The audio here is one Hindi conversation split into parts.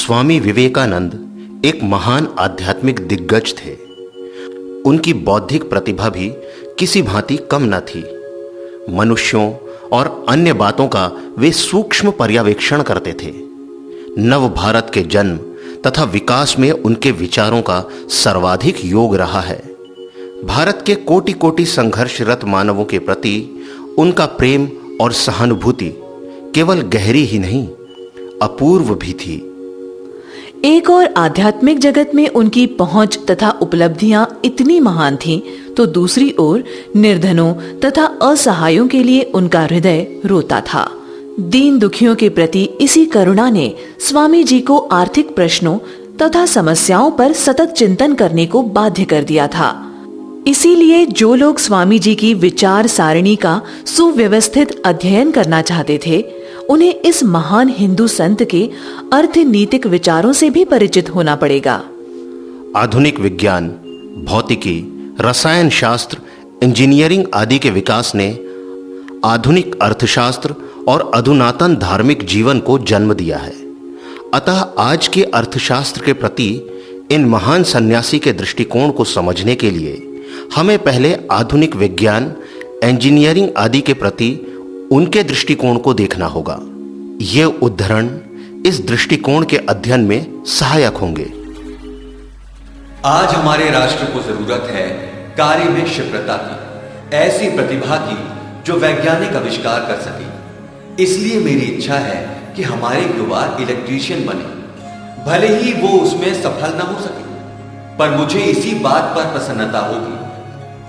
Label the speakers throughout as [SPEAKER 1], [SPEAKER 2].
[SPEAKER 1] स्वामी विवेकानंद एक महान आध्यात्मिक दिग्गज थे। उनकी बौद्धिक प्रतिभा भी किसी भांति कम न थी। मनुष्यों और अन्य बातों का वे सूक्ष्म पर्यवेक्षण करते थे। नव भारत के जन्म तथा विकास में उनके विचारों का सर्वाधिक योग रहा है। भारत के कोटि कोटि संघर्षरत मानवों के प्रति उनका प्रेम और सहानुभूति केवल गहरी ही नहीं, अपूर्व भी थी।
[SPEAKER 2] एक और आध्यात्मिक जगत में उनकी पहुंच तथा उपलब्धियां इतनी महान थीं, तो दूसरी ओर निर्धनों तथा असहायों के लिए उनका हृदय रोता था। दीन दुखियों के प्रति इसी करुणा ने स्वामी जी को आर्थिक प्रश्नों तथा समस्याओं पर सतत चिंतन करने को बाध्य कर दिया था। इसीलिए जो लोग स्वामी जी की विचार सारणी का सुव्यवस्थित अध्ययन करना चाहते थे, उन्हें इस महान हिंदू संत के अर्थनीतिक विचारों से भी परिचित होना पड़ेगा।
[SPEAKER 1] आधुनिक विज्ञान, भौतिकी, रसायन शास्त्र, इंजीनियरिंग आदि के विकास ने आधुनिक अर्थशास्त्र और अधुनातन धार्मिक जीवन को जन्म दिया है। अतः आज के अर्थशास्त्र के प्रति इन महान सन्यासी के दृष्टिकोण को समझने के लिए हमें पहले आधुनिक विज्ञान, इंजीनियरिंग आदि के प्रति उनके दृष्टिकोण को देखना होगा। ये उद्धरण इस दृष्टिकोण के अध्ययन में सहायक होंगे।
[SPEAKER 3] आज हमारे राष्ट्र को जरूरत है कार्य में क्षिप्रता की, ऐसी प्रतिभा की जो वैज्ञानिक आविष्कार कर सके। इसलिए मेरी इच्छा है कि हमारे युवा इलेक्ट्रीशियन बने। भले ही वो उसमें सफल ना हो सके, पर मुझे इसी बात पर प्रसन्नता होगी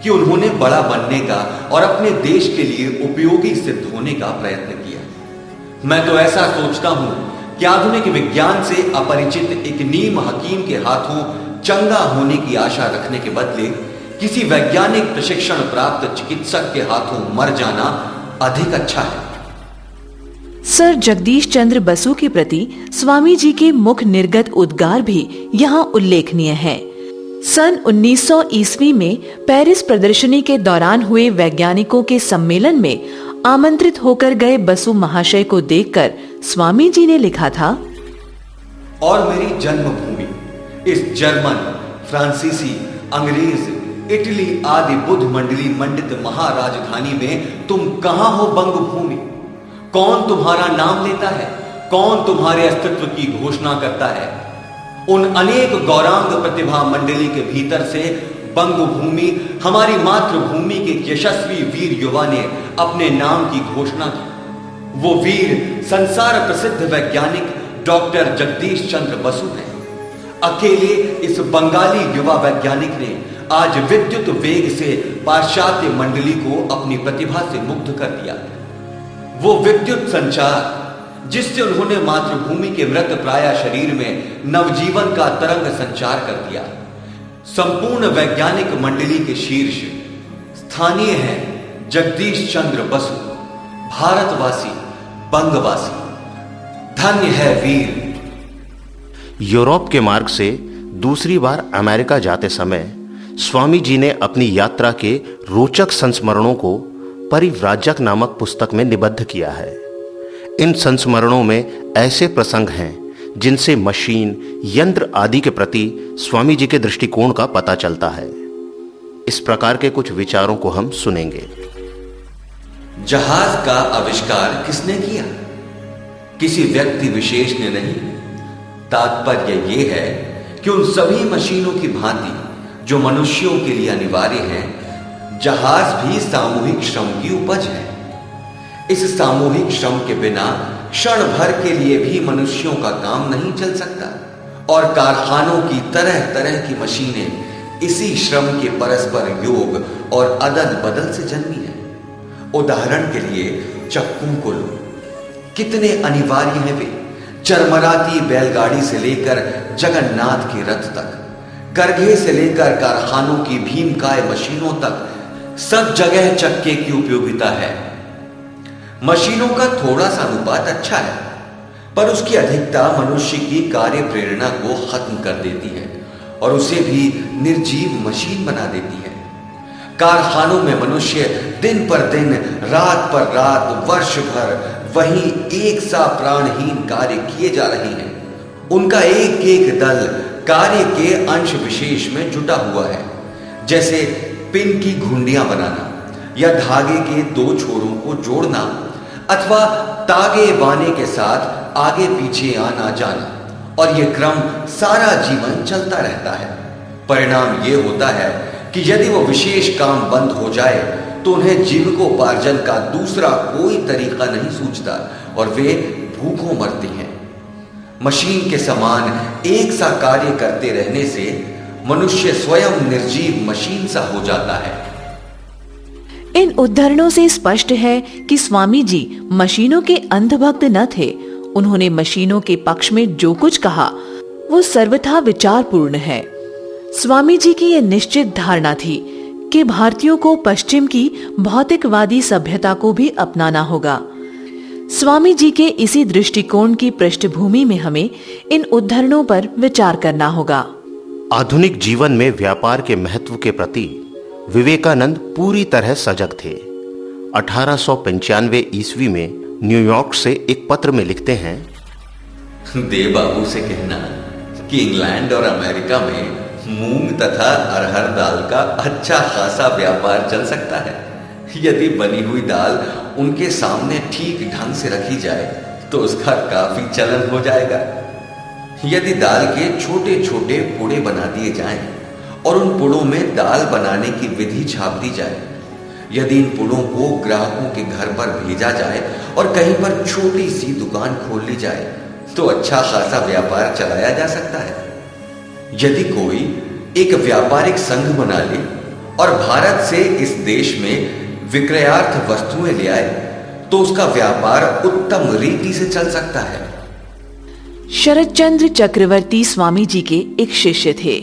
[SPEAKER 3] कि उन्होंने बड़ा बनने का और अपने देश के लिए उपयोगी सिद्ध होने का प्रयत्न किया। मैं तो ऐसा सोचता हूं कि आधुनिक विज्ञान से अपरिचित एक नीम हकीम के हाथों चंगा होने की आशा रखने के बदले किसी वैज्ञानिक प्रशिक्षण प्राप्त चिकित्सक के हाथों मर जाना अधिक अच्छा है।
[SPEAKER 2] सर जगदीश चंद्र बसु के प्रति स्वामी जी के मुख निर्गत उद्गार भी यहाँ उल्लेखनीय है। सन 1900 ईस्वी में पेरिस प्रदर्शनी के दौरान हुए वैज्ञानिकों के सम्मेलन में आमंत्रित होकर गए बसु महाशय को देखकर स्वामी जी ने लिखा था,
[SPEAKER 3] और मेरी जन्मभूमि इस जर्मन, फ्रांसीसी, अंग्रेज, इटली आदि बुद्ध मंडली मंडित महाराजधानी में तुम कहां हो बंग भूमि? कौन तुम्हारा नाम लेता है? कौन तुम्हारे अस्तित्व की घोषणा करता है? उन अनेक गौरांग प्रतिभा मंडली के भीतर से बंग भूमि, हमारी मातृभूमि के यशस्वी वीर युवा ने अपने नाम की घोषणा की। वो वीर संसार प्रसिद्ध वैज्ञानिक डॉक्टर जगदीश चंद्र बसु हैं। अकेले इस बंगाली युवा वैज्ञानिक ने आज विद्युत वेग से पाश्चात्य मंडली को अपनी प्रतिभा से मुग्ध कर दिया। वो विद्युत संचार जिससे उन्होंने मातृभूमि के मृत प्राय शरीर में नवजीवन का तरंग संचार कर दिया। संपूर्ण वैज्ञानिक मंडली के शीर्ष स्थानीय हैं जगदीश चंद्र बसु, भारतवासी, बंगवासी। धन्य है वीर।
[SPEAKER 1] यूरोप के मार्ग से दूसरी बार अमेरिका जाते समय स्वामी जी ने अपनी यात्रा के रोचक संस्मरणों को परिव्राजक नामक पुस्तक में निबद्ध किया है। इन संस्मरणों में ऐसे प्रसंग हैं जिनसे मशीन, यंत्र आदि के प्रति स्वामी जी के दृष्टिकोण का पता चलता है। इस प्रकार के कुछ विचारों को हम सुनेंगे।
[SPEAKER 3] जहाज का आविष्कार किसने किया? किसी व्यक्ति विशेष ने नहीं। तात्पर्य यह है कि उन सभी मशीनों की भांति जो मनुष्यों के लिए अनिवार्य हैं, जहाज भी सामूहिक श्रम की उपज है। इस सामूहिक श्रम के बिना क्षण भर के लिए भी मनुष्यों का काम नहीं चल सकता, और कारखानों की तरह तरह की मशीनें इसी श्रम के परस्पर योग और अदल बदल से जन्मी है। उदाहरण के लिए चक्कू को लो, कितने अनिवार्य हैं वे। चरमराती बैलगाड़ी से लेकर जगन्नाथ के रथ तक, करघे से लेकर कारखानों की भीमकाय मशीनों तक, सब जगह चक्के की उपयोगिता है। मशीनों का थोड़ा सा अनुपात अच्छा है, पर उसकी अधिकता मनुष्य की कार्य प्रेरणा को खत्म कर देती है और उसे भी निर्जीव मशीन बना देती है। कारखानों में मनुष्य दिन पर दिन, रात पर रात, वर्ष भर वहीं एक सा प्राणहीन कार्य किए जा रहे हैं। उनका एक एक दल कार्य के अंश विशेष में जुटा हुआ है, जैसे पिन की घुंडियां बनाना या धागे के दो छोरों को जोड़ना अथवा तागे बाने के साथ आगे पीछे आना जाना, और यह क्रम सारा जीवन चलता रहता है। परिणाम यह होता है कि यदि वो विशेष काम बंद हो जाए तो उन्हें जीविकोपार्जन का दूसरा कोई तरीका नहीं सूझता और वे भूखों मरती हैं। मशीन के समान एक सा कार्य करते रहने से मनुष्य स्वयं निर्जीव मशीन सा हो जाता है।
[SPEAKER 2] इन उद्धरणों से स्पष्ट है कि स्वामी जी मशीनों के अंधभक्त न थे। उन्होंने मशीनों के पक्ष में जो कुछ कहा वो सर्वथा विचारपूर्ण है। स्वामी जी की यह निश्चित धारणा थी कि भारतीयों को पश्चिम की भौतिकवादी सभ्यता को भी अपनाना होगा। स्वामी जी के इसी दृष्टिकोण की पृष्ठभूमि में हमें इन उद्धरणों पर विचार करना होगा।
[SPEAKER 1] आधुनिक जीवन में व्यापार के महत्व के प्रति विवेकानंद पूरी तरह सजग थे। 1895 ईस्वी में न्यूयॉर्क से एक पत्र में लिखते हैं,
[SPEAKER 3] देव बाबू से कहना कि इंग्लैंड और अमेरिका में मूंग तथा अरहर दाल का अच्छा खासा व्यापार चल सकता है। यदि बनी हुई दाल उनके सामने ठीक ढंग से रखी जाए तो उसका काफी चलन हो जाएगा। यदि दाल के छोटे छोटे पुड़े बना दिए जाएं और उन पुड़ों में दाल बनाने की विधि छाप दी जाए, यदि इन पुड़ों को ग्राहकों के घर पर भेजा जाए और कहीं पर छोटी सी दुकान खोल ली जाए तो अच्छा खासा व्यापार चलाया जा सकता है। यदि कोई एक व्यापारिक संघ बना ले और भारत से इस देश में विक्रयार्थ वस्तुएं ले आए तो उसका व्यापार उत्तम रीति से चल सकता है।
[SPEAKER 2] शरदचंद्र चक्रवर्ती स्वामी जी के एक शिष्य थे।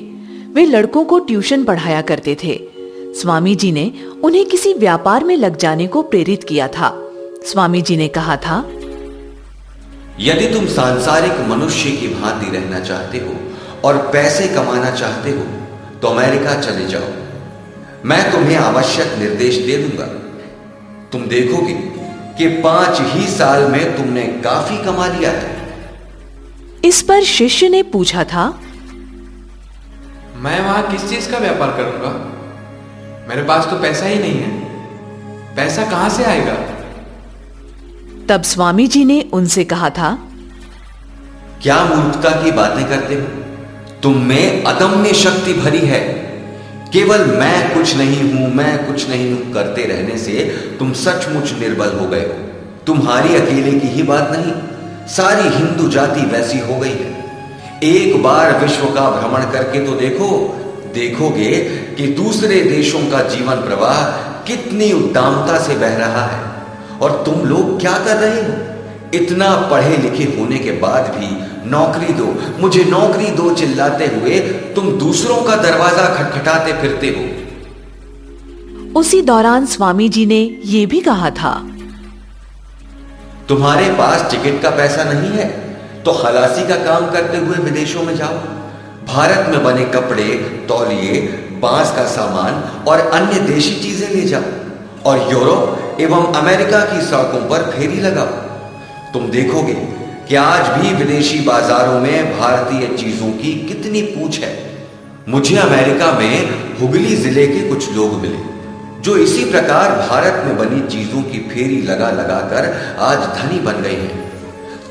[SPEAKER 2] वे लड़कों को ट्यूशन पढ़ाया करते थे। स्वामी जी ने उन्हें किसी व्यापार में लग जाने को प्रेरित किया था। स्वामी जी ने कहा था,
[SPEAKER 3] यदि तुम सांसारिक मनुष्य की भांति रहना चाहते हो और पैसे कमाना चाहते हो तो अमेरिका चले जाओ। मैं तुम्हें आवश्यक निर्देश दे दूंगा। तुम देखोगे कि 5 ही साल में तुमने काफी कमा लिया है।
[SPEAKER 2] इस पर शिष्य ने पूछा था,
[SPEAKER 4] मैं वहां किस चीज का व्यापार करूंगा? मेरे पास तो पैसा ही नहीं है। पैसा कहां से आएगा?
[SPEAKER 2] तब स्वामी जी ने उनसे कहा था,
[SPEAKER 3] क्या मूर्खता की बातें करते हो? तुम में अदम्य शक्ति भरी है। केवल मैं कुछ नहीं हूं, मैं कुछ नहीं हूं करते रहने से तुम सचमुच निर्बल हो गए हो। तुम्हारी अकेले की ही बात नहीं, सारी हिंदू जाति वैसी हो गई है। एक बार विश्व का भ्रमण करके तो देखोगे कि दूसरे देशों का जीवन प्रवाह कितनी उद्दामता से बह रहा है और तुम लोग क्या कर रहे हो? इतना पढ़े लिखे होने के बाद भी नौकरी दो, मुझे नौकरी दो चिल्लाते हुए तुम दूसरों का दरवाजा खटखटाते फिरते हो।
[SPEAKER 2] उसी दौरान स्वामी जी ने यह भी कहा था,
[SPEAKER 3] तुम्हारे पास टिकट का पैसा नहीं है तो खलासी का काम करते हुए विदेशों में जाओ। भारत में बने कपड़े, तौलिए, बांस का सामान और अन्य देशी चीजें ले जाओ और यूरोप एवं अमेरिका की सड़कों पर फेरी लगाओ। तुम देखोगे कि आज भी विदेशी बाजारों में भारतीय चीजों की कितनी पूछ है। मुझे अमेरिका में हुगली जिले के कुछ लोग मिले जो इसी प्रकार भारत में बनी चीजों की फेरी लगा लगा कर आज धनी बन गए हैं।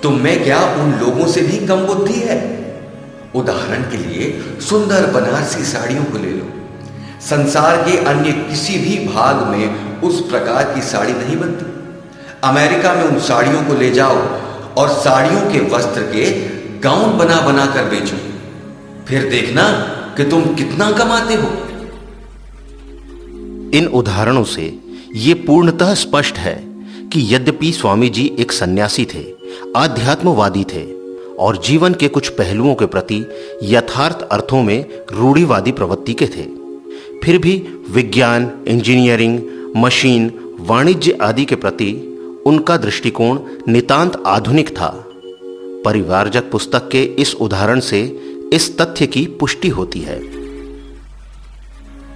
[SPEAKER 3] तुम में क्या उन लोगों से भी कम बुद्धि है? उदाहरण के लिए सुंदर बनारसी साड़ियों को ले लो। संसार के अन्य किसी भी भाग में उस प्रकार की साड़ी नहीं बनती। अमेरिका में उन साड़ियों को ले जाओ और साड़ियों के वस्त्र के गाउन बना बना कर बेचो, फिर देखना कि तुम कितना कमाते हो।
[SPEAKER 1] इन उदाहरणों से ये पूर्णतः स्पष्ट है कि यद्यपि स्वामी जी एक सन्यासी थे, आध्यात्मवादी थे और जीवन के कुछ पहलुओं के प्रति यथार्थ अर्थों में रूढ़िवादी प्रवृत्ति के थे, फिर भी विज्ञान, इंजीनियरिंग, मशीन, वाणिज्य आदि के प्रति उनका दृष्टिकोण नितांत आधुनिक था। परिवारजक पुस्तक के इस उदाहरण से इस तथ्य की पुष्टि होती है।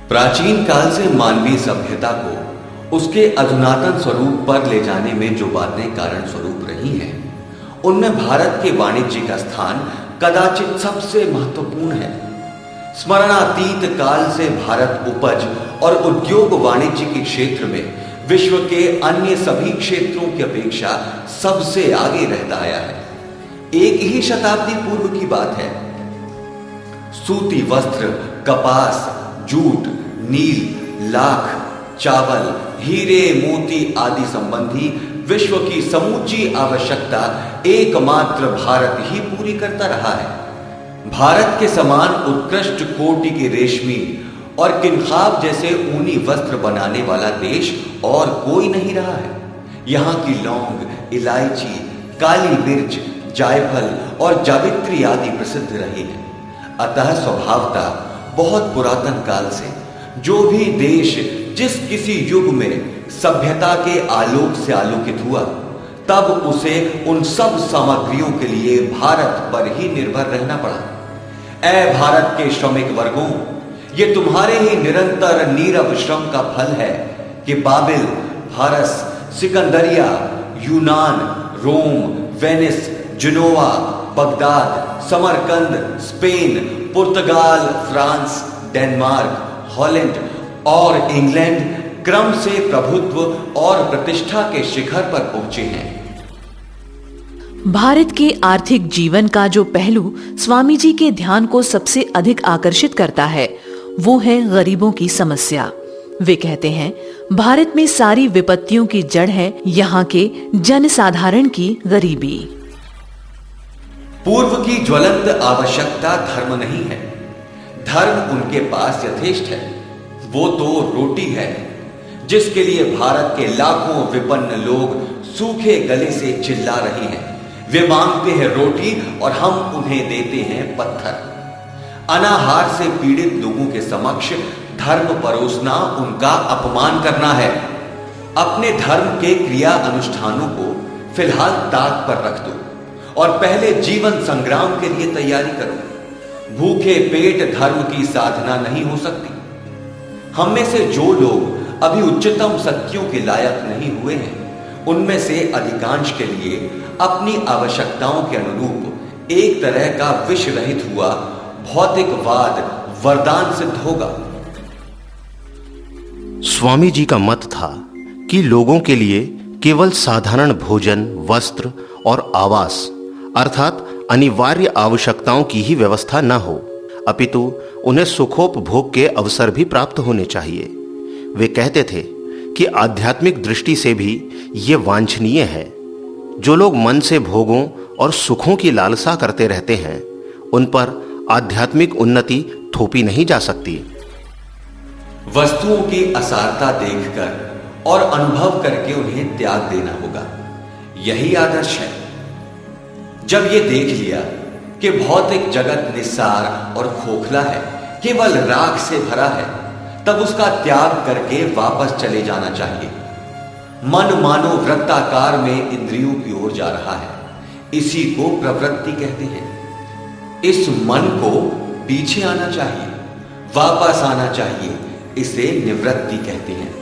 [SPEAKER 3] प्राचीन काल से मानवीय सभ्यता को उसके अधुनातन स्वरूप पर ले जाने में जो बातें कारण स्वरूप रही हैं, उनमें भारत के वाणिज्य का स्थान कदाचित सबसे महत्वपूर्ण है। स्मरणातीत काल से भारत उपज और उद्योग वाणिज्य के क्षेत्र में विश्व के अन्य सभी क्षेत्रों की अपेक्षा सबसे आगे रहता आया है। एक ही शताब्दी पूर्व की बात है, सूती वस्त्र, कपास, जूट, नील, लाख, चावल, हीरे, मोती आदि संबंधी विश्व की समूची आवश्यकता एकमात्र भारत ही पूरी करता रहा है। भारत के समान उत्कृष्ट कोटि के रेशमी और किनखाब जैसे ऊनी वस्त्र बनाने वाला देश और कोई नहीं रहा है। यहाँ की लौंग, इलायची, काली मिर्च, जायफल और जावित्री आदि प्रसिद्ध रही है। अतः स्वभावतः बहुत पुरातन काल से जो भी देश जिस किसी युग में सभ्यता के आलोक से आलोकित हुआ, तब उसे उन सब सामग्रियों के लिए भारत पर ही निर्भर रहना पड़ा। ऐ भारत के श्रमिक वर्गों, ये तुम्हारे ही निरंतर नीरव श्रम का फल है कि बाबिल, फारस, सिकंदरिया, यूनान, Rome, Venice, Genoa, Baghdad, Samarkand, Spain, पुर्तगाल, फ्रांस, डेनमार्क, हॉलैंड और इंग्लैंड क्रम से प्रभुत्व और प्रतिष्ठा के शिखर पर पहुंचे हैं।
[SPEAKER 2] भारत के आर्थिक जीवन का जो पहलू स्वामी जी के ध्यान को सबसे अधिक आकर्षित करता है, वो है गरीबों की समस्या। वे कहते हैं, भारत में सारी विपत्तियों की जड़ है यहाँ के जनसाधारण की गरीबी।
[SPEAKER 3] पूर्व की ज्वलंत आवश्यकता धर्म नहीं है, धर्म उनके पास यथेष्ट है। वो तो रोटी है जिसके लिए भारत के लाखों विपन्न लोग सूखे गले से चिल्ला रहे हैं। वे मांगते हैं रोटी और हम उन्हें देते हैं पत्थर। अनाहार से पीड़ित लोगों के समक्ष धर्म परोसना उनका अपमान करना है। अपने धर्म के क्रिया अनुष्ठानों को फिलहाल ताक पर रख दो और पहले जीवन संग्राम के लिए तैयारी करो। भूखे पेट धर्म की साधना नहीं हो सकती। हम में से जो लोग अभी उच्चतम सत्यों के लायक नहीं हुए हैं, उनमें से अधिकांश के लिए अपनी आवश्यकताओं के अनुरूप एक तरह का विष रहित हुआ भौतिकवाद वरदान सिद्ध होगा।
[SPEAKER 1] स्वामी जी का मत था कि लोगों के लिए केवल साधारण भोजन, वस्त्र और आवास अर्थात अनिवार्य आवश्यकताओं की ही व्यवस्था न हो, अपितु उन्हें सुखोपभोग के अवसर भी प्राप्त होने चाहिए। वे कहते थे कि आध्यात्मिक दृष्टि से भी ये वांछनीय है। जो लोग मन से भोगों और सुखों की लालसा करते रहते हैं, उन पर आध्यात्मिक उन्नति थोपी नहीं जा सकती।
[SPEAKER 3] वस्तुओं की असारता देखकर और अनुभव करके उन्हें त्याग देना होगा, यही आदर्श है। जब ये देख लिया कि भौतिक जगत निस्सार और खोखला है, केवल राख से भरा है, तब उसका त्याग करके वापस चले जाना चाहिए। मन मानो वृत्ताकार में इंद्रियों की ओर जा रहा है, इसी को प्रवृत्ति कहते हैं। इस मन को पीछे आना चाहिए, वापस आना चाहिए, इसे निवृत्ति कहते हैं।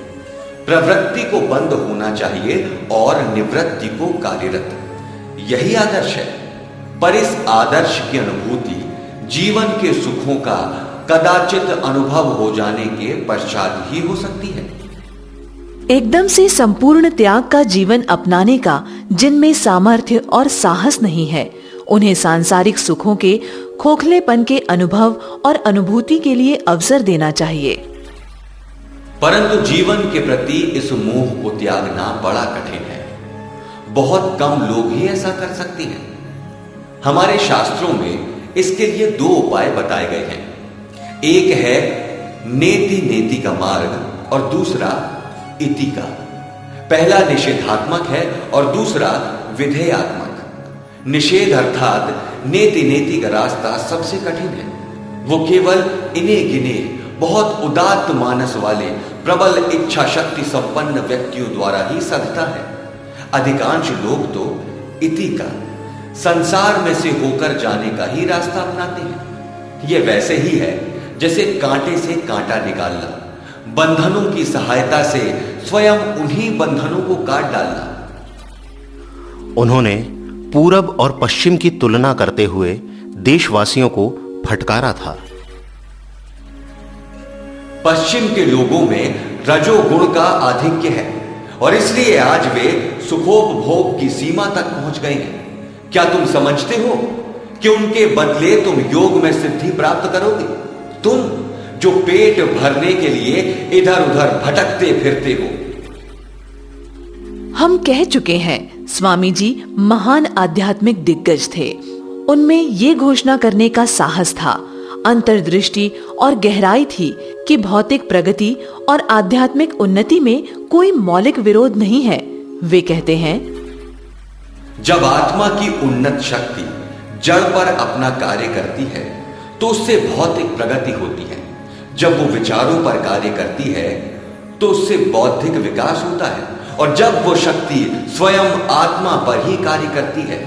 [SPEAKER 3] प्रवृत्ति को बंद होना चाहिए और निवृत्ति को कार्यरत, यही आदर्श है। पर इस आदर्श की अनुभूति जीवन के सुखों का कदाचित अनुभव हो जाने के पश्चात ही हो सकती है।
[SPEAKER 2] एकदम से संपूर्ण त्याग का जीवन अपनाने का जिनमें सामर्थ्य और साहस नहीं है, उन्हें सांसारिक सुखों के खोखलेपन के अनुभव और अनुभूति के लिए अवसर देना चाहिए।
[SPEAKER 3] परंतु जीवन के प्रति इस मोह को त्यागना बड़ा कठिन है। बहुत कम लोग ही ऐसा कर सकते हैं। हमारे शास्त्रों में इसके लिए दो उपाय बताए गए हैं। एक है नेति नेति का मार्ग और दूसरा इति का। पहला निषेधात्मक है और दूसरा विधेयात्मक। निषेध अर्थात नेति नेति का रास्ता सबसे कठिन है। वो केवल इन्हें गिने बहुत उदात्त मानस वाले प्रबल इच्छा शक्ति संपन्न व्यक्तियों द्वारा ही सधता है। अधिकांश लोग तो इति का, संसार में से होकर जाने का ही रास्ता अपनाते हैं। यह वैसे ही है जैसे कांटे से कांटा निकालना, बंधनों की सहायता से स्वयं उन्हीं बंधनों को काट डालना।
[SPEAKER 1] उन्होंने पूरब और पश्चिम की तुलना करते हुए देशवासियों को फटकारा था।
[SPEAKER 3] पश्चिम के लोगों में रजोगुण का आधिक्य है और इसलिए आज वे सुखोपभोग की सीमा तक पहुंच गए हैं। क्या तुम समझते हो कि उनके बदले तुम योग में सिद्धि प्राप्त करोगे? तुम जो पेट भरने के लिए इधर उधर भटकते फिरते हो।
[SPEAKER 2] हम कह चुके हैं, स्वामी जी महान आध्यात्मिक दिग्गज थे। उनमें ये घोषणा करने का साहस था, अंतर्दृष्टि और गहराई थी कि भौतिक प्रगति और आध्यात्मिक उन्नति में कोई मौलिक विरोध नहीं है। वे कहते हैं,
[SPEAKER 3] जब आत्मा की उन्नत शक्ति जड़ पर अपना कार्य करती है तो उससे भौतिक प्रगति होती है। जब वो विचारों पर कार्य करती है तो उससे बौद्धिक विकास होता है और जब वो शक्ति स्वयं आत्मा पर ही कार्य करती है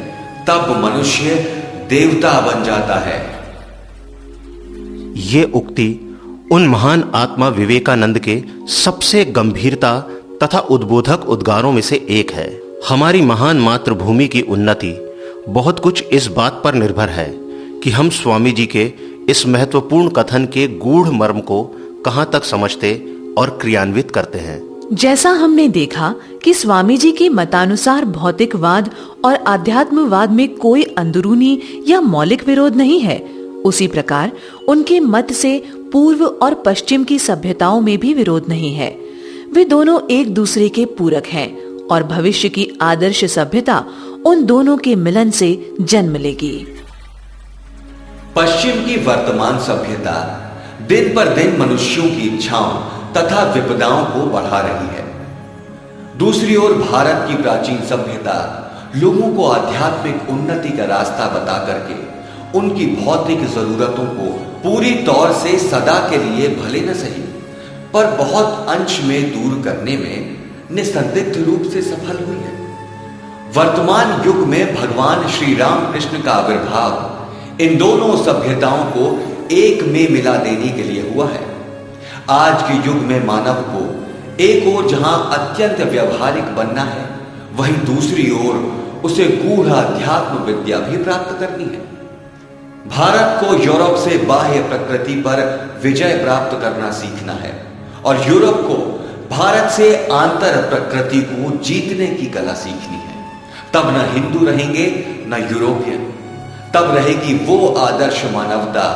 [SPEAKER 3] तब मनुष्य देवता बन जाता है।
[SPEAKER 1] ये उक्ति उन महान आत्मा विवेकानंद के सबसे गंभीरता तथा उद्बोधक उद्गारों में से एक है। हमारी महान मातृभूमि की उन्नति बहुत कुछ इस बात पर निर्भर है कि हम स्वामी जी के इस महत्वपूर्ण कथन के गूढ़ मर्म को कहां तक समझते और क्रियान्वित करते हैं।
[SPEAKER 2] जैसा हमने देखा कि स्वामी जी के मतानुसार भौतिकवाद और आध्यात्मवाद में कोई अंदरूनी या मौलिक विरोध नहीं है, उसी प्रकार उनके मत से पूर्व और पश्चिम की सभ्यताओं में भी विरोध नहीं है। वे दोनों एक दूसरे के पूरक हैं और भविष्य की आदर्श सभ्यता उन दोनों के मिलन से जन्म लेगी।
[SPEAKER 3] पश्चिम की वर्तमान सभ्यता दिन पर दिन मनुष्यों की इच्छाओं तथा विपदाओं को बढ़ा रही है। दूसरी ओर भारत की प्राचीन सभ्यता लोगों को आध्यात्मिक उन्नति का रास्ता बता करके उनकी भौतिक जरूरतों को पूरी तौर से सदा के लिए भले न सही पर बहुत अंश में दूर करने में निसंदिग्ध रूप से सफल हुई है। वर्तमान युग में भगवान श्री राम कृष्ण का आविर्भाव इन दोनों सभ्यताओं को एक में मिला देने के लिए हुआ है। आज के युग में मानव को एक ओर जहां अत्यंत व्यवहारिक बनना है, वहीं दूसरी ओर उसे गूढ़ अध्यात्म विद्या भी प्राप्त करनी है। भारत को यूरोप से बाह्य प्रकृति पर विजय प्राप्त करना सीखना है और यूरोप को भारत से आंतर प्रकृति को जीतने की कला सीखनी है। तब न हिंदू रहेंगे न यूरोपियन, तब रहेगी वो आदर्श मानवता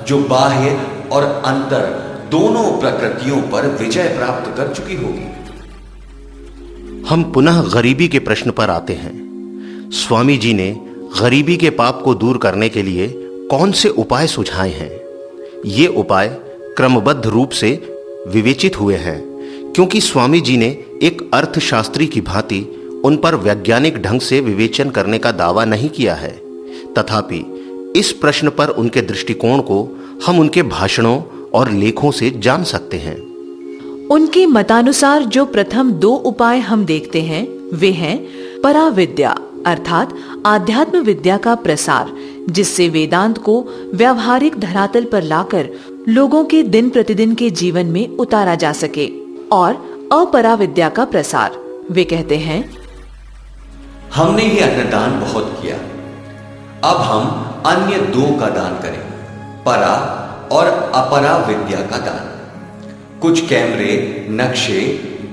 [SPEAKER 3] जो बाह्य और अंतर दोनों प्रकृतियों पर विजय प्राप्त कर चुकी होगी।
[SPEAKER 1] हम पुनः गरीबी के प्रश्न पर आते हैं। स्वामी जी ने गरीबी के पाप को दूर करने के लिए कौन से उपाय सुझाए हैं? ये उपाय क्रमबद्ध रूप से विवेचित हुए हैं, क्योंकि स्वामी जी ने एक अर्थशास्त्री की भांति उन पर वैज्ञानिक ढंग से विवेचन करने का दावा नहीं किया है। तथापि इस प्रश्न पर उनके दृष्टिकोण को हम उनके भाषणों और लेखों से जान सकते हैं।
[SPEAKER 2] उनके मतानुसार जो प्रथम दो उपाय हम देखते हैं वे हैं पराविद्या अर्थात आध्यात्म विद्या का प्रसार, जिससे वेदांत को व्यावहारिक धरातल पर लाकर लोगों के दिन प्रतिदिन के जीवन में उतारा जा सके, और अपराविद्या का प्रसार। वे कहते हैं,
[SPEAKER 3] हमने ये अन्नदान बहुत किया, अब हम अन्य दो का दान करें, परा और अपरा विद्या का दान। कुछ कैमरे, नक्शे,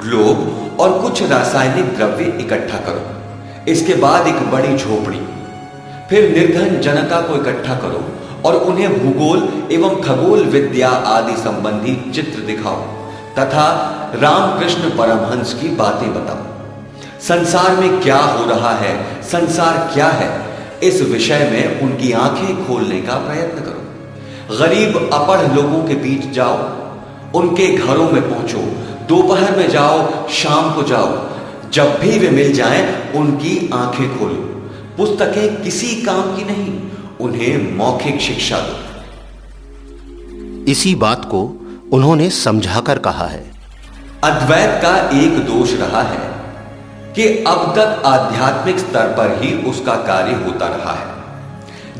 [SPEAKER 3] ग्लोब और कुछ रासायनिक द्रव्य इकट्ठा करो। इसके बाद एक बड़ी झोपड़ी, फिर निर्धन जनता को इकट्ठा करो और उन्हें भूगोल एवं खगोल विद्या आदि संबंधी चित्र दिखाओ तथा रामकृष्ण परमहंस की बातें बताओ। संसार में क्या हो रहा है, संसार क्या है, इस विषय में उनकी आंखें खोलने का प्रयत्न करो। गरीब अपढ़ लोगों के बीच जाओ, उनके घरों में पहुंचो, दोपहर में जाओ, शाम को जाओ, जब भी वे मिल जाएं, उनकी आंखें खोलो। पुस्तकें किसी काम की नहीं, उन्हें मौखिक शिक्षा दो।
[SPEAKER 1] इसी बात को उन्होंने समझाकर कहा है।
[SPEAKER 3] अद्वैत का एक दोष रहा है कि अब तक आध्यात्मिक स्तर पर ही उसका कार्य होता रहा है।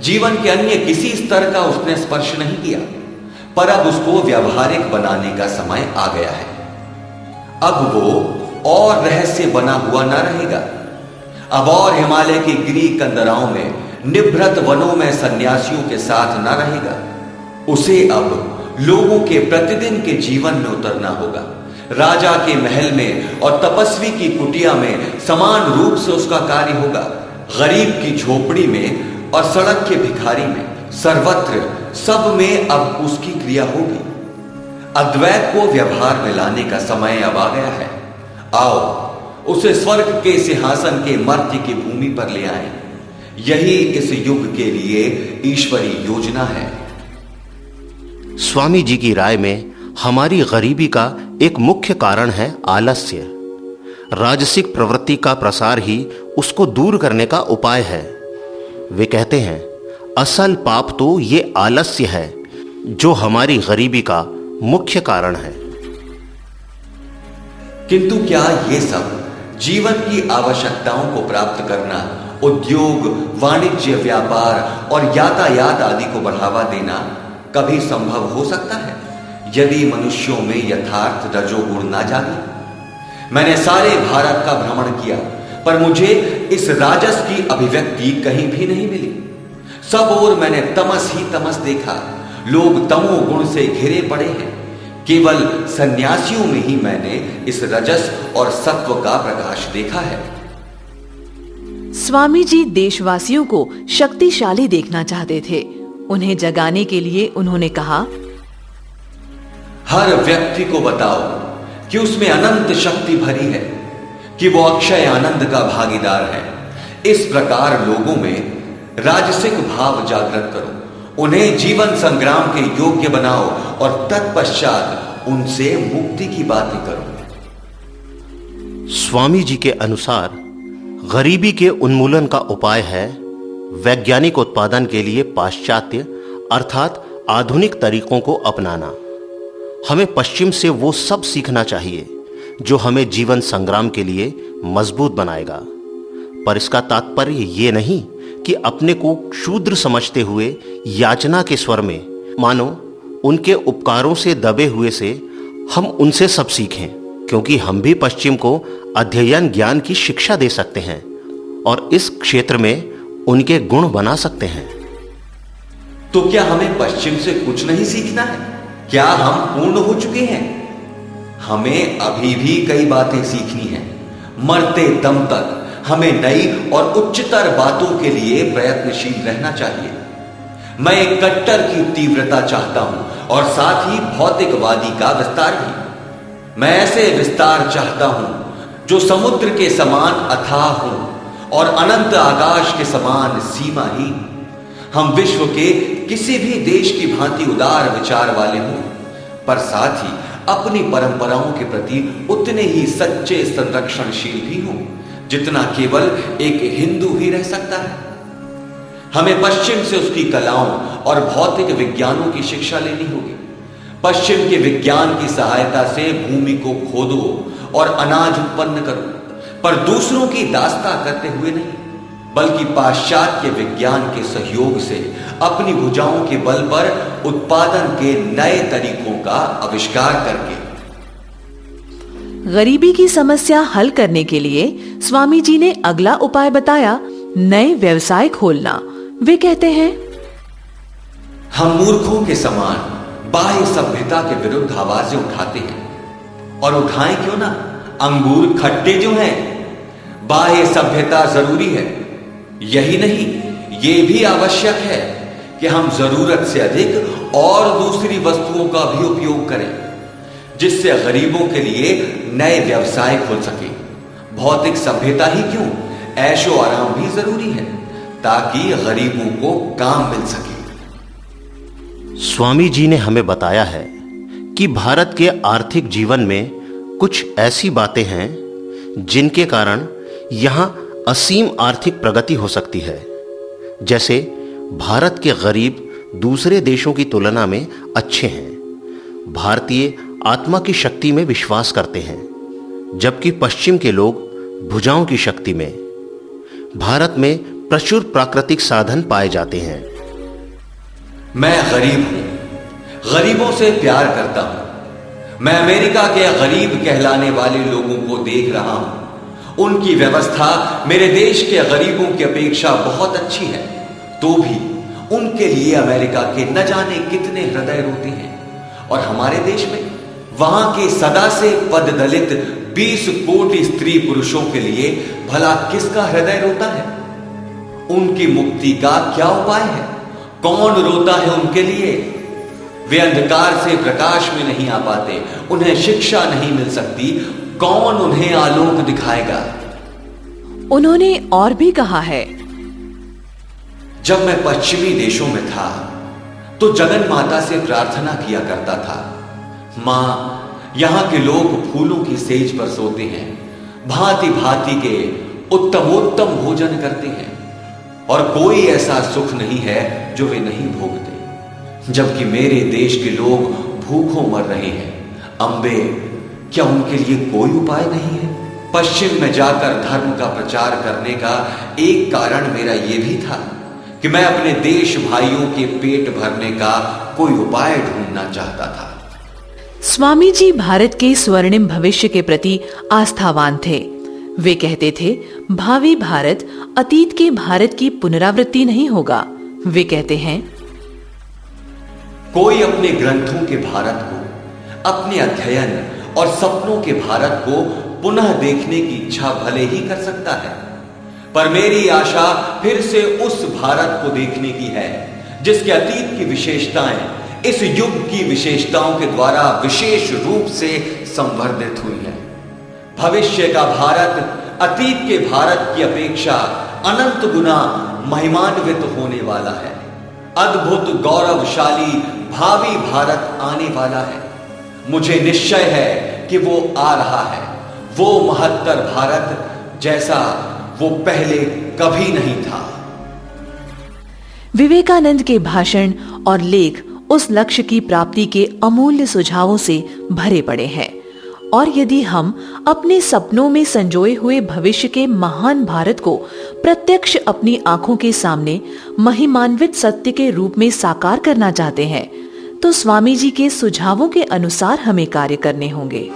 [SPEAKER 3] जीवन के अन्य किसी स्तर का उसने स्पर्श नहीं किया, पर अब उसको व्यावहारिक बनाने का समय आ गया है। अब वो और रहस्य बना हुआ ना रहेगा। अब और हिमालय की गिरी कंदराओं में निभृत वनों में सन्यासियों के साथ न रहेगा। उसे अब लोगों के प्रतिदिन के जीवन में उतरना होगा। राजा के महल में और तपस्वी की कुटिया में समान रूप से उसका कार्य होगा। गरीब की झोपड़ी में और सड़क के भिखारी में, सर्वत्र सब में अब उसकी क्रिया होगी। अद्वैत को व्यवहार में लाने का समय अब आ गया है। आओ उसे स्वर्ग के सिंहासन के मर्त्य की भूमि पर ले आए। यही इस युग के लिए ईश्वरी योजना है।
[SPEAKER 1] स्वामी जी की राय में हमारी गरीबी का एक मुख्य कारण है आलस्य। राजसिक प्रवृत्ति का प्रसार ही उसको दूर करने का उपाय है। वे कहते हैं, असल पाप तो ये आलस्य है जो हमारी गरीबी का मुख्य कारण है।
[SPEAKER 3] किंतु क्या ये सब जीवन की आवश्यकताओं को प्राप्त करना, उद्योग, वाणिज्य, व्यापार और यातायात आदि को बढ़ावा देना कभी संभव हो सकता है यदि मनुष्यों में यथार्थ रजोगुण ना जागे? मैंने सारे भारत का भ्रमण किया, पर मुझे इस राजस की अभिव्यक्ति कहीं भी नहीं मिली। सब ओर मैंने तमस ही तमस देखा। लोग तमोगुण से घिरे पड़े हैं। केवल सन्यासियों में ही मैंने इस रजस और सत्व का प्रकाश देखा है।
[SPEAKER 2] स्वामी जी देशवासियों को शक्तिशाली देखना चाहते थे। उन्हें जगाने के लिए उन्होंने कहा,
[SPEAKER 3] हर व्यक्ति को बताओ कि उसमें अनंत शक्ति भरी है, कि वो अक्षय आनंद का भागीदार है। इस प्रकार लोगों में राजसिक भाव जागृत करो, उन्हें जीवन संग्राम के योग्य बनाओ और तत्पश्चात उनसे मुक्ति की बातें करो।
[SPEAKER 1] स्वामी जी के अनुसार गरीबी के उन्मूलन का उपाय है वैज्ञानिक उत्पादन के लिए पाश्चात्य अर्थात आधुनिक तरीकों को अपनाना। हमें पश्चिम से वो सब सीखना चाहिए जो हमें जीवन संग्राम के लिए मजबूत बनाएगा। पर इसका तात्पर्य ये नहीं कि अपने को शूद्र समझते हुए याचना के स्वर में, मानो उनके उपकारों से दबे हुए से हम उनसे सब सीखें, क्योंकि हम भी पश्चिम को अध्ययन ज्ञान की शिक्षा दे सकते हैं और इस क्षेत्र में उनके गुण बना सकते हैं।
[SPEAKER 3] तो क्या हमें पश्चिम से कुछ नहीं सीखना है? क्या हम पूर्ण हो चुके हैं? हमें अभी भी कई बातें सीखनी हैं। मरते दम तक हमें नई और उच्चतर बातों के लिए प्रयत्नशील रहना चाहिए। मैं एक कट्टर की तीव्रता चाहता हूं और साथ ही भौतिकवादी का विस्तार भी। मैं ऐसे विस्तार चाहता हूं जो समुद्र के समान अथाह हो और अनंत आकाश के समान सीमाहीन। हम विश्व के किसी भी देश की भांति उदार विचार वाले हों, पर साथ ही अपनी परंपराओं के प्रति उतने ही सच्चे संरक्षणशील भी हों जितना केवल एक हिंदू ही रह सकता है। हमें पश्चिम से उसकी कलाओं और भौतिक विज्ञानों की शिक्षा लेनी होगी। पश्चिम के विज्ञान की सहायता से भूमि को खोदो और अनाज उत्पन्न करो, पर दूसरों की दास्ता करते हुए नहीं, बल्कि पाश्चात्य विज्ञान के सहयोग से अपनी भुजाओं के बल पर उत्पादन के नए तरीकों का आविष्कार करके।
[SPEAKER 2] गरीबी की समस्या हल करने के लिए स्वामी जी ने अगला उपाय बताया, नए व्यवसाय खोलना। वे कहते हैं,
[SPEAKER 3] हम मूर्खों के समान बाह्य सभ्यता के विरुद्ध आवाजें उठाते हैं, और उठाएं क्यों ना? अंगूर खट्टे जो हैं, बाह्य सभ्यता जरूरी है। यही नहीं, यह भी आवश्यक है कि हम जरूरत से अधिक और दूसरी वस्तुओं का भी उपयोग करें, जिससे गरीबों के लिए नए व्यवसाय खुल सके। भौतिक सभ्यता ही क्यों, ऐशो आराम भी जरूरी है ताकि गरीबों को काम मिल सके।
[SPEAKER 1] स्वामी जी ने हमें बताया है कि भारत के आर्थिक जीवन में कुछ ऐसी बातें हैं जिनके कारण यहां असीम आर्थिक प्रगति हो सकती है। जैसे भारत के गरीब दूसरे देशों की तुलना में अच्छे हैं, भारतीय आत्मा की शक्ति में विश्वास करते हैं, जबकि पश्चिम के लोग भुजाओं की शक्ति में। भारत में प्रचुर प्राकृतिक साधन पाए जाते हैं।
[SPEAKER 3] मैं गरीब हूं, गरीबों से प्यार करता हूं। मैं अमेरिका के गरीब कहलाने वाले लोगों को देख रहा हूं। उनकी व्यवस्था मेरे देश के गरीबों की अपेक्षा बहुत अच्छी है, तो भी उनके लिए अमेरिका के न जाने कितने हृदय रोते हैं। और हमारे देश में वहां के सदा से पद दलित 20 कोटि स्त्री पुरुषों के लिए भला किसका हृदय रोता है? उनकी मुक्ति का क्या उपाय है? कौन रोता है उनके लिए? वे अंधकार से प्रकाश में नहीं आ पाते, उन्हें शिक्षा नहीं मिल सकती, कौन उन्हें आलोक दिखाएगा?
[SPEAKER 2] उन्होंने और भी कहा है,
[SPEAKER 3] जब मैं पश्चिमी देशों में था तो जगन माता से प्रार्थना किया करता था, मां, यहां के लोग फूलों की सेज पर सोते हैं, भांति भांति के उत्तमोत्तम भोजन करते हैं, और कोई ऐसा सुख नहीं है जो वे नहीं भोगते, जबकि मेरे देश के लोग भूखों मर रहे हैं। अंबे, क्या उनके लिए कोई उपाय नहीं है? पश्चिम में जाकर धर्म का प्रचार करने का एक कारण मेरा यह भी था कि मैं अपने देश भाइयों के पेट भरने का कोई उपाय ढूंढना चाहता था।
[SPEAKER 2] स्वामी जी भारत के स्वर्णिम भविष्य के प्रति आस्थावान थे। वे कहते थे, भावी भारत अतीत के भारत की पुनरावृत्ति नहीं होगा। वे कहते हैं,
[SPEAKER 3] कोई अपने ग्रंथों के भारत को, अपने अध्ययन और सपनों के भारत को पुनः देखने की इच्छा भले ही कर सकता है, पर मेरी आशा फिर से उस भारत को देखने की है जिसके अतीत की विशेषताएं इस युग की विशेषताओं के द्वारा विशेष रूप से संवर्धित हुई है। भविष्य का भारत अतीत के भारत की अपेक्षा अनंत गुना महिमान्वित होने वाला है। अद्भुत गौरवशाली भावी भारत आने वाला है। मुझे निश्चय है कि वो आ रहा है, वो महत्तर भारत जैसा वो पहले कभी नहीं था।
[SPEAKER 2] विवेकानंद के भाषण और लेख उस लक्ष्य की प्राप्ति के अमूल्य सुझावों से भरे पड़े हैं, और यदि हम अपने सपनों में संजोए हुए भविष्य के महान भारत को प्रत्यक्ष अपनी आंखों के सामने महिमान्वित सत्य के रूप में साकार करना चाहते हैं, तो स्वामी जी के सुझावों के अनुसार हमें कार्य करने होंगे।